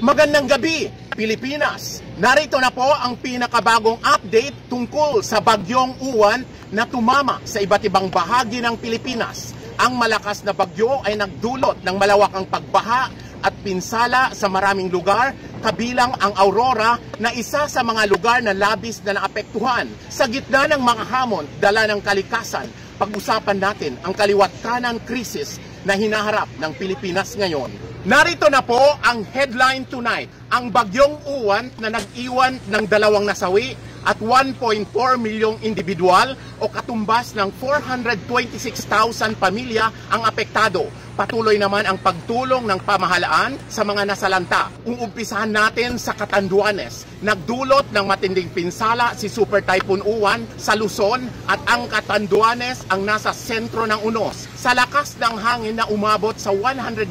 Magandang gabi, Pilipinas! Narito na po ang pinakabagong update tungkol sa bagyong Uwan na tumama sa iba't ibang bahagi ng Pilipinas. Ang malakas na bagyo ay nagdulot ng malawakang pagbaha at pinsala sa maraming lugar, kabilang ang Aurora na isa sa mga lugar na labis na naapektuhan. Sa gitna ng mga hamon, dala ng kalikasan, pag-usapan natin ang kaliwat kanan krisis na hinaharap ng Pilipinas ngayon. Narito na po ang headline tonight, ang bagyong Uwan na nag-iwan ng 2 nasawi at 1.4 milyong individual o katumbas ng 426,000 pamilya ang apektado. Patuloy naman ang pagtulong ng pamahalaan sa mga nasalanta. Uumpisahan natin sa Catanduanes. Nagdulot ng matinding pinsala si Super Typhoon Uwan sa Luzon at ang Catanduanes ang nasa sentro ng unos. Sa lakas ng hangin na umabot sa 195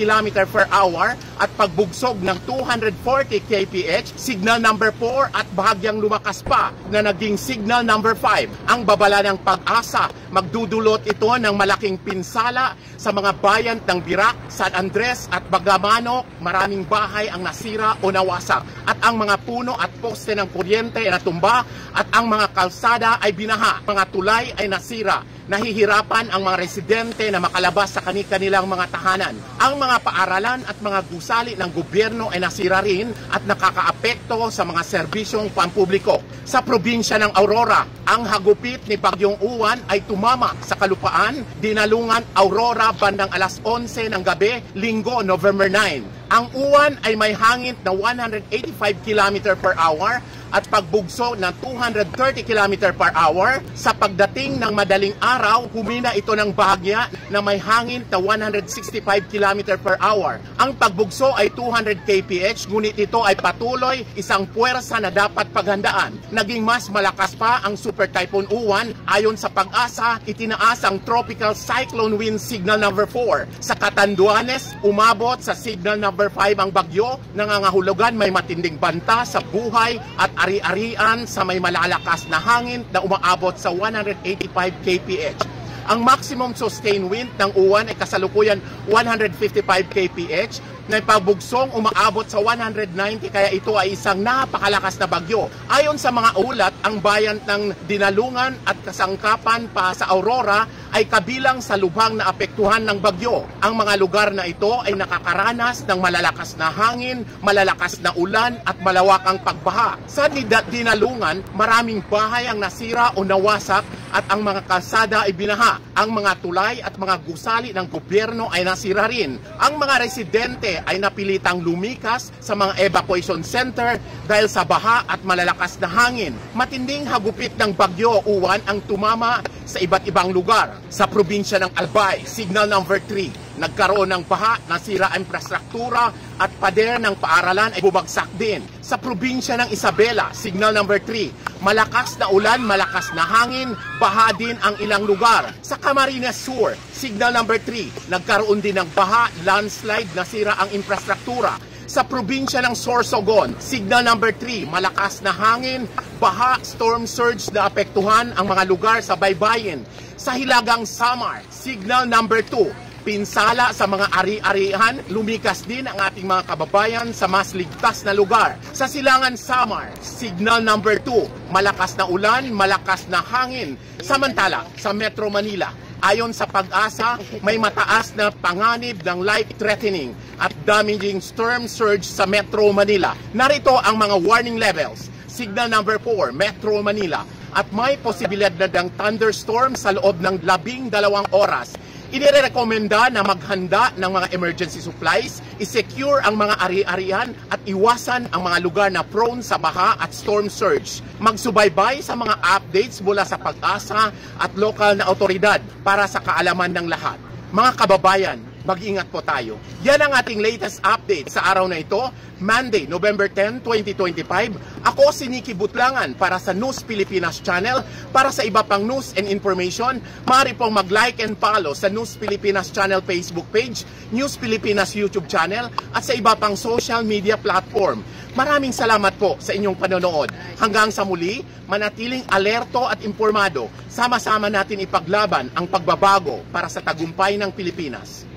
km per hour at pagbugsog ng 240 kph, signal number 4 at bahagyang lumakas pa na naging signal number 5. Ang babala ng Pag-asa, magdudulot ito ng malaking pinsala sa mga bayan ng Virac, San Andres at Bagamanok. Maraming bahay ang nasira o nawasak at ang mga puno at poste ng kuryente ay natumba at ang mga kalsada ay binaha. Mga tulay ay nasira. Nahihirapan ang mga residente na makalabas sa kanilang mga tahanan. Ang mga paaralan at mga gusali ng gobyerno ay nasira rin at nakakaapekto sa mga serbisyong pampubliko. Sa probinsya ng Aurora, ang hagupit ni Bagyong Uwan ay tumama sa kalupaan, Dinalungan, Aurora bandang alas 11 ng gabi, Linggo, November 9. Ang Uwan ay may hangin na 185 km per hour at pagbugso ng 230 km per hour. Sa pagdating ng madaling araw, humina ito ng bahagya na may hangin na 165 km per hour. Ang pagbugso ay 200 kph, ngunit ito ay patuloy isang puwersa na dapat paghandaan. Naging mas malakas pa ang Super Typhoon Uwan. Ayon sa Pag-asa, itinaas ang Tropical Cyclone Wind Signal number 4. Sa Catanduanes, umabot sa Signal number 5 ang bagyo. Nangangahulugan may matinding banta sa buhay at ari-arian sa may malalakas na hangin na umaabot sa 185 kph. Ang maximum sustained wind ng Uwan ay kasalukuyan 155 kph na pagbugsong umaabot sa 190, kaya ito ay isang napakalakas na bagyo. Ayon sa mga ulat, ang bayan ng Dinalungan at kasangkapan pa sa Aurora ay kabilang sa lubhang na apektuhan ng bagyo. Ang mga lugar na ito ay nakakaranas ng malalakas na hangin, malalakas na ulan at malawakang pagbaha. Sa Dinalungan, maraming bahay ang nasira o nawasak at ang mga kalsada ay binaha. Ang mga tulay at mga gusali ng gobyerno ay nasira rin. Ang mga residente ay napilitang lumikas sa mga evacuation center dahil sa baha at malalakas na hangin. Matinding hagupit ng Bagyo Uwan ang tumama sa iba't ibang lugar. Sa probinsya ng Albay, signal number 3, nagkaroon ng baha, nasira ang infrastruktura at pader ng paaralan ay bumagsak din. Sa probinsya ng Isabela, signal number 3, malakas na ulan, malakas na hangin, baha din ang ilang lugar. Sa Camarines Sur, signal number 3, nagkaroon din ng baha, landslide, nasira ang infrastruktura. Sa probinsya ng Sorsogon, signal number 3, malakas na hangin, baha, storm surge na apektuhan ang mga lugar sa baybayin. Sa Hilagang Samar, signal number 2, pinsala sa mga ari-arihan, lumikas din ang ating mga kababayan sa mas ligtas na lugar. Sa Silangan Samar, signal number 2, malakas na ulan, malakas na hangin. Samantala, sa Metro Manila, ayon sa Pag-asa, may mataas na panganib ng life-threatening at damaging storm surge sa Metro Manila. Narito ang mga warning levels. Signal number 4, Metro Manila. At may posibilidad na ng thunderstorm sa loob ng 12 oras. Inirekomenda na maghanda ng mga emergency supplies, isecure ang mga ari-arian at iwasan ang mga lugar na prone sa baha at storm surge. Magsubaybay sa mga updates mula sa Pag-asa at lokal na otoridad para sa kaalaman ng lahat. Mga kababayan, mag-ingat po tayo. Yan ang ating latest update sa araw na ito, Monday, November 10, 2025. Ako si Nicky Butlangan para sa News Pilipinas Channel. Para sa iba pang news and information, maaari pong mag-like and follow sa News Pilipinas Channel Facebook page, News Pilipinas YouTube channel, at sa iba pang social media platform. Maraming salamat po sa inyong panonood. Hanggang sa muli, manatiling alerto at impormado. Sama-sama natin ipaglaban ang pagbabago para sa tagumpay ng Pilipinas.